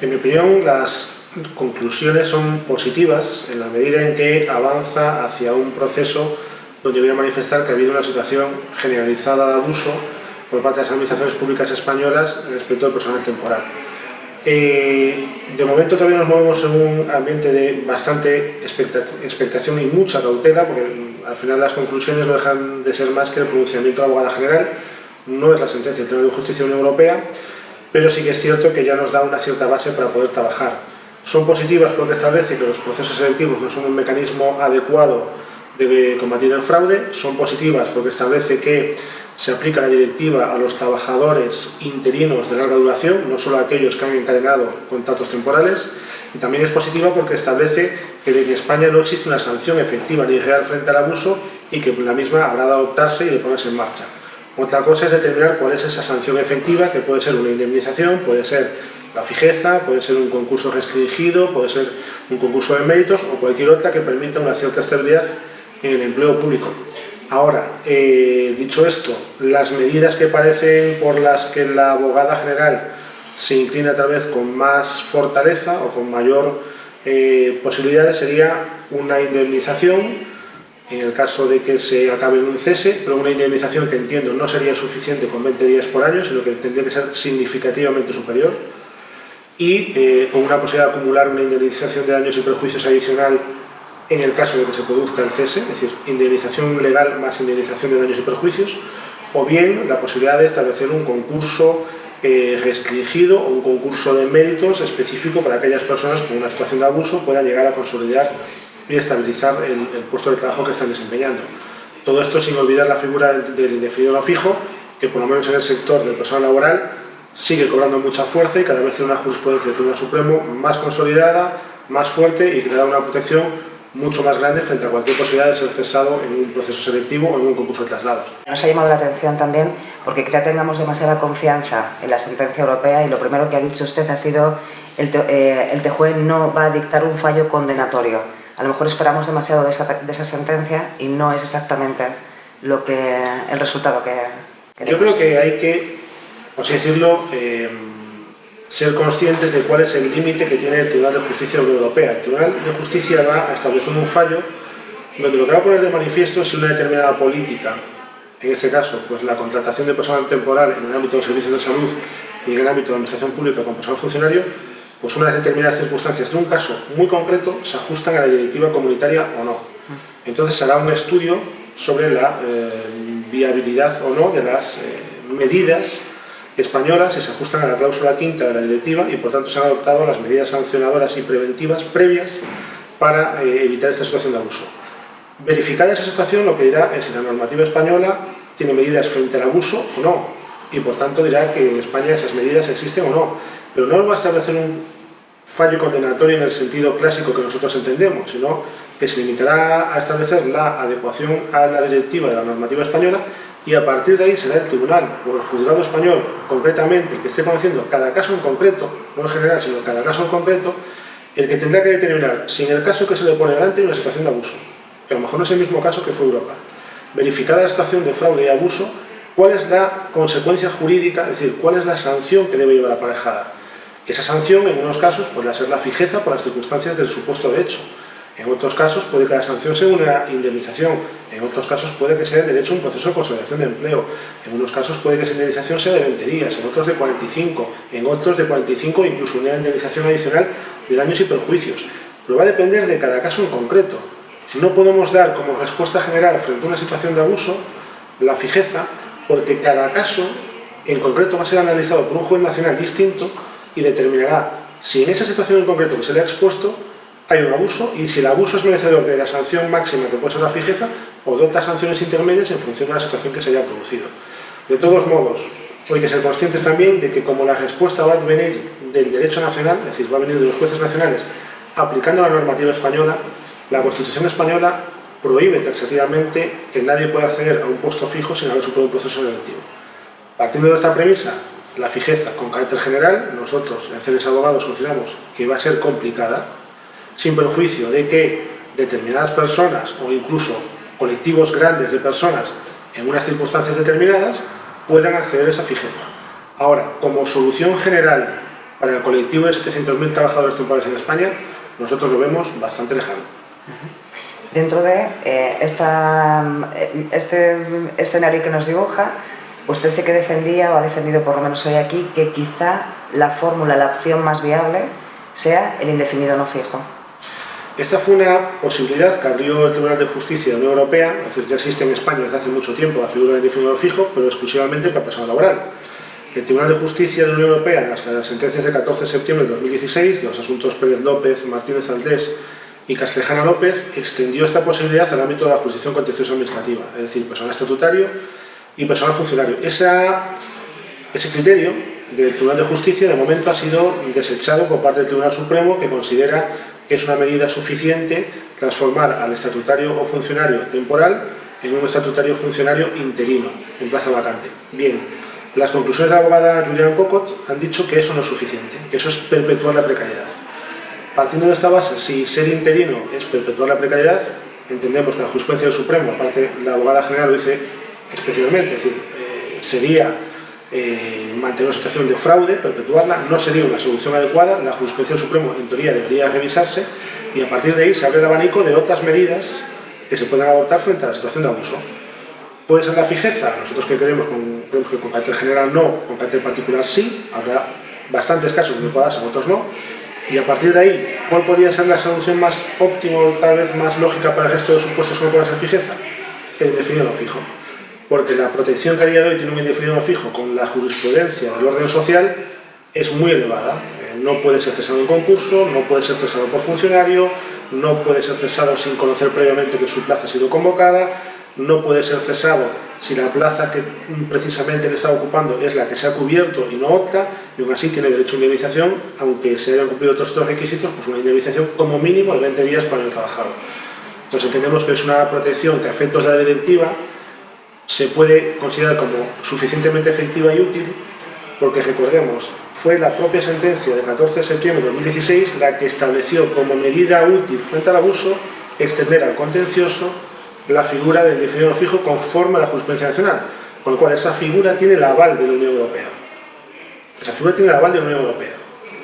En mi opinión, las conclusiones son positivas en la medida en que avanza hacia un proceso donde voy a manifestar que ha habido una situación generalizada de abuso por parte de las administraciones públicas españolas respecto al personal temporal. De momento todavía nos movemos en un ambiente de bastante expectación y mucha cautela, porque al final las conclusiones no dejan de ser más que el pronunciamiento de la abogada general, no es la sentencia del Tribunal de Justicia de la Unión Europea, pero sí que es cierto que ya nos da una cierta base para poder trabajar. Son positivas porque establece que los procesos selectivos no son un mecanismo adecuado de combatir el fraude, son positivas porque establece que se aplica la directiva a los trabajadores interinos de larga duración, no solo a aquellos que han encadenado contratos temporales, y también es positiva porque establece que en España no existe una sanción efectiva ni real frente al abuso y que la misma habrá de adoptarse y de ponerse en marcha. Otra cosa es determinar cuál es esa sanción efectiva, que puede ser una indemnización, puede ser la fijeza, puede ser un concurso restringido, puede ser un concurso de méritos o cualquier otra que permita una cierta estabilidad en el empleo público. Ahora, dicho esto, las medidas que parecen por las que la abogada general se inclina tal vez con más fortaleza o con mayor posibilidades sería una indemnización en el caso de que se acabe en un cese, pero una indemnización que entiendo no sería suficiente con 20 días por año, sino que tendría que ser significativamente superior, y con una posibilidad de acumular una indemnización de daños y perjuicios adicional en el caso de que se produzca el cese, es decir, indemnización legal más indemnización de daños y perjuicios, o bien la posibilidad de establecer un concurso restringido o un concurso de méritos específico para aquellas personas con una situación de abuso puedan llegar a consolidar y estabilizar el puesto de trabajo que están desempeñando. Todo esto sin olvidar la figura del indefinido no fijo, que por lo menos en el sector del personal laboral sigue cobrando mucha fuerza y cada vez tiene una jurisprudencia del Tribunal Supremo más consolidada, más fuerte y que le da una protección mucho más grande frente a cualquier posibilidad de ser cesado en un proceso selectivo o en un concurso de traslados. Nos ha llamado la atención también porque ya tengamos demasiada confianza en la sentencia europea y lo primero que ha dicho usted ha sido el TJUE no va a dictar un fallo condenatorio. A lo mejor esperamos demasiado de esa sentencia y no es exactamente el resultado que queremos. Yo creo que hay que, por así decirlo, ser conscientes de cuál es el límite que tiene el Tribunal de Justicia de la Unión Europea. El Tribunal de Justicia va a establecer un fallo donde lo que va a poner de manifiesto es si una determinada política, en este caso pues la contratación de personal temporal en el ámbito de los servicios de salud y en el ámbito de la administración pública con personal funcionario, pues unas determinadas circunstancias de un caso muy concreto se ajustan a la directiva comunitaria o no. Entonces se hará un estudio sobre la viabilidad o no de las medidas españolas, si se ajustan a la cláusula quinta de la directiva y por tanto se han adoptado las medidas sancionadoras y preventivas previas para evitar esta situación de abuso. Verificada esa situación, lo que dirá es si la normativa española tiene medidas frente al abuso o no, y por tanto dirá que en España esas medidas existen o no, pero no va a establecer un fallo condenatorio en el sentido clásico que nosotros entendemos, sino que se limitará a establecer la adecuación a la directiva de la normativa española y a partir de ahí será el tribunal o el juzgado español, concretamente, el que esté conociendo cada caso en concreto, no en general, sino cada caso en concreto, el que tendrá que determinar si en el caso que se le pone delante hay una situación de abuso, que a lo mejor no es el mismo caso que fue Europa. Verificada la situación de fraude y abuso, ¿cuál es la consecuencia jurídica, es decir, cuál es la sanción que debe llevar aparejada? Esa sanción, en unos casos, podrá ser la fijeza por las circunstancias del supuesto de hecho. En otros casos puede que la sanción sea una indemnización, en otros casos puede que sea de hecho un proceso de consolidación de empleo, en unos casos puede que esa indemnización sea de 20 días, en otros de 45, en otros de 45 incluso una indemnización adicional de daños y perjuicios. Pero va a depender de cada caso en concreto. No podemos dar como respuesta general frente a una situación de abuso la fijeza, porque cada caso en concreto va a ser analizado por un juez nacional distinto y determinará si en esa situación en concreto que se le ha expuesto hay un abuso y si el abuso es merecedor de la sanción máxima que puede ser la fijeza o de otras sanciones intermedias en función de la situación que se haya producido. De todos modos, hay que ser conscientes también de que como la respuesta va a venir del derecho nacional, es decir, va a venir de los jueces nacionales aplicando la normativa española, la Constitución española prohíbe taxativamente que nadie pueda acceder a un puesto fijo sin haber superado un proceso selectivo. Partiendo de esta premisa, la fijeza con carácter general, nosotros en CELES Abogados consideramos que va a ser complicada, sin perjuicio de que determinadas personas o incluso colectivos grandes de personas en unas circunstancias determinadas puedan acceder a esa fijeza. Ahora, como solución general para el colectivo de 700.000 trabajadores temporales en España, nosotros lo vemos bastante lejano. Dentro de este escenario que nos dibuja, usted sí que defendía, o ha defendido por lo menos hoy aquí, que quizá la fórmula, la opción más viable sea el indefinido no fijo. Esta fue una posibilidad que abrió el Tribunal de Justicia de la Unión Europea, es decir, ya existe en España desde hace mucho tiempo la figura del indefinido no fijo, pero exclusivamente para personal laboral. El Tribunal de Justicia de la Unión Europea, en las sentencias de 14 de septiembre de 2016, de los asuntos Pérez López, Martínez Aldés y Castrejana López, extendió esta posibilidad al ámbito de la jurisdicción contenciosa administrativa, es decir, personal estatutario y personal funcionario. Ese criterio del Tribunal de Justicia de momento ha sido desechado por parte del Tribunal Supremo, que considera que es una medida suficiente transformar al estatutario o funcionario temporal en un estatutario funcionario interino, en plaza vacante. Bien, las conclusiones de la abogada Julián Cocot han dicho que eso no es suficiente, que eso es perpetuar la precariedad. Partiendo de esta base, si ser interino es perpetuar la precariedad, entendemos que la jurisprudencia del Supremo, aparte la abogada general lo dice especialmente, es decir, sería mantener una situación de fraude, perpetuarla, no sería una solución adecuada. La jurisprudencia del Supremo en teoría debería revisarse y a partir de ahí se abre el abanico de otras medidas que se puedan adoptar frente a la situación de abuso. ¿Puede ser la fijeza? Nosotros que creemos que con carácter general no, con carácter particular sí, habrá bastantes casos donde pueda ser, otros no. Y a partir de ahí, ¿cuál podría ser la solución más óptima o tal vez más lógica para el resto de supuestos que no puedan ser fijeza? El indefinido no fijo. Porque la protección que a día de hoy tiene un indefinido no fijo con la jurisprudencia del orden social es muy elevada. No puede ser cesado en concurso, no puede ser cesado por funcionario, no puede ser cesado sin conocer previamente que su plaza ha sido convocada, no puede ser cesado si la plaza que precisamente él está ocupando es la que se ha cubierto y no otra, y aún así tiene derecho a indemnización, aunque se hayan cumplido todos estos requisitos, pues una indemnización como mínimo de 20 días para el trabajador. Entonces entendemos que es una protección que a efectos de la directiva se puede considerar como suficientemente efectiva y útil, porque recordemos, fue la propia sentencia del 14 de septiembre de 2016 la que estableció como medida útil frente al abuso extender al contencioso la figura del indefinido no fijo conforme a la jurisprudencia nacional, con lo cual esa figura tiene el aval de la Unión Europea. Esa figura tiene el aval de la Unión Europea.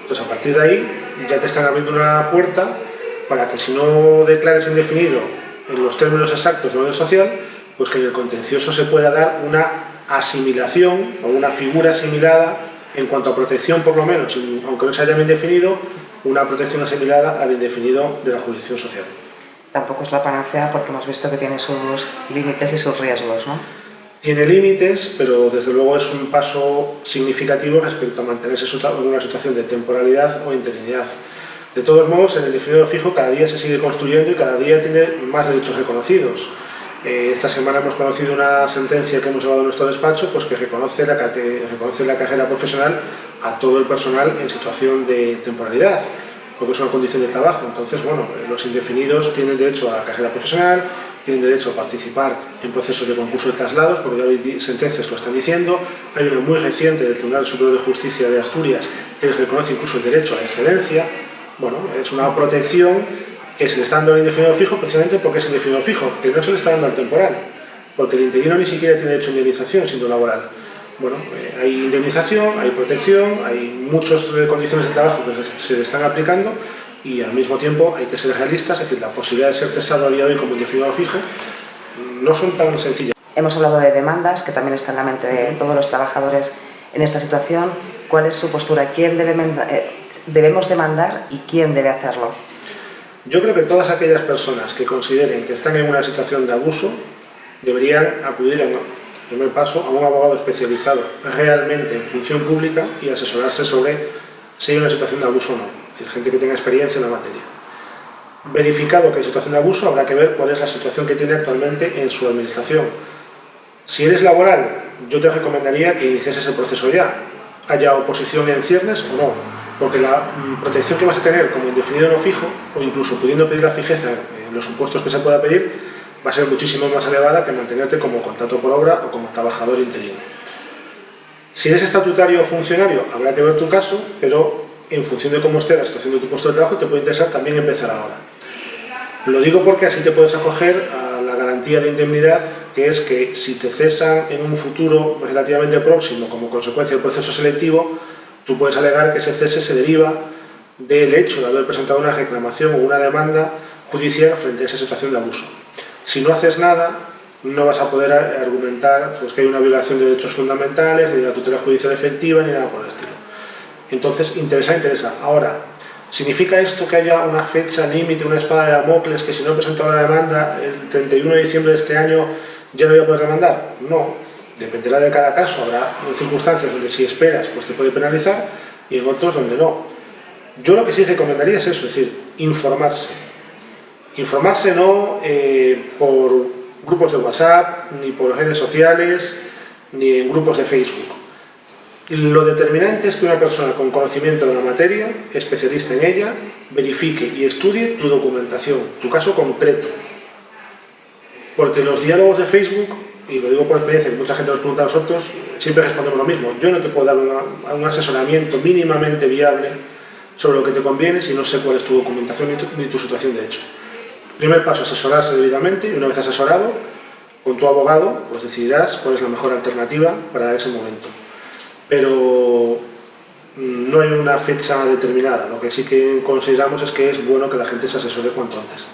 Entonces, a partir de ahí, ya te están abriendo una puerta para que si no declares indefinido en los términos exactos del orden social, pues que en el contencioso se pueda dar una asimilación o una figura asimilada en cuanto a protección, por lo menos, aunque no se haya bien definido, una protección asimilada al indefinido de la jurisdicción social. Tampoco es la panacea porque hemos visto que tiene sus límites y sus riesgos, ¿no? Tiene límites, pero desde luego es un paso significativo respecto a mantenerse en una situación de temporalidad o interinidad. De todos modos, el indefinido fijo cada día se sigue construyendo y cada día tiene más derechos reconocidos. Esta semana hemos conocido una sentencia que hemos llevado a nuestro despacho, pues que reconoce la carrera profesional a todo el personal en situación de temporalidad, porque es una condición de trabajo. Entonces, bueno, los indefinidos tienen derecho a la carrera profesional, tienen derecho a participar en procesos de concurso de traslados, porque ya hay sentencias que lo están diciendo. Hay una muy reciente del Tribunal Superior de Justicia de Asturias que les reconoce incluso el derecho a la excedencia. Bueno, es una protección que se le está dando al indefinido fijo precisamente porque es indefinido fijo, que no se le está dando al temporal, porque el interino ni siquiera tiene derecho a indemnización siendo laboral. Bueno, hay indemnización, hay protección, hay muchas condiciones de trabajo que se le están aplicando y al mismo tiempo hay que ser realistas, es decir, la posibilidad de ser cesado a día de hoy como indefinido fijo no son tan sencillas. Hemos hablado de demandas, que también está en la mente de todos los trabajadores en esta situación. ¿Cuál es su postura? ¿Quién debemos demandar y quién debe hacerlo? Yo creo que todas aquellas personas que consideren que están en una situación de abuso deberían acudir en primer paso a un abogado especializado realmente en función pública y asesorarse sobre si hay una situación de abuso o no, es decir, gente que tenga experiencia en la materia. Verificado que hay situación de abuso, habrá que ver cuál es la situación que tiene actualmente en su administración. Si eres laboral, yo te recomendaría que iniciases el proceso ya, haya oposición en ciernes o no, porque la protección que vas a tener como indefinido no fijo, o incluso pudiendo pedir la fijeza en los supuestos que se pueda pedir, va a ser muchísimo más elevada que mantenerte como contrato por obra o como trabajador interino. Si eres estatutario o funcionario, habrá que ver tu caso, pero en función de cómo esté la situación de tu puesto de trabajo, te puede interesar también empezar ahora. Lo digo porque así te puedes acoger a la garantía de indemnidad, que es que si te cesan en un futuro relativamente próximo como consecuencia del proceso selectivo, Tú puedes alegar que ese cese se deriva del hecho de haber presentado una reclamación o una demanda judicial frente a esa situación de abuso. Si no haces nada, no vas a poder argumentar pues, que hay una violación de derechos fundamentales, ni de la tutela judicial efectiva, ni nada por el estilo. Entonces, interesa. Ahora, ¿significa esto que haya una fecha límite, una espada de Damocles, que si no he presentado la demanda el 31 de diciembre de este año ya no voy a poder demandar? No, dependerá de cada caso. Habrá circunstancias donde si esperas pues te puede penalizar y en otros donde no. Yo lo que sí recomendaría es eso, es decir, informarse. Informarse no por grupos de WhatsApp, ni por redes sociales, ni en grupos de Facebook. Lo determinante es que una persona con conocimiento de la materia, especialista en ella, verifique y estudie tu documentación, tu caso concreto. Porque los diálogos de Facebook, y lo digo por experiencia, que mucha gente nos pregunta a nosotros, siempre respondemos lo mismo. Yo no te puedo dar un asesoramiento mínimamente viable sobre lo que te conviene si no sé cuál es tu documentación ni tu situación de hecho. Primer paso, asesorarse debidamente, y una vez asesorado, con tu abogado, pues decidirás cuál es la mejor alternativa para ese momento. Pero no hay una fecha determinada. Lo que sí que consideramos es que es bueno que la gente se asesore cuanto antes.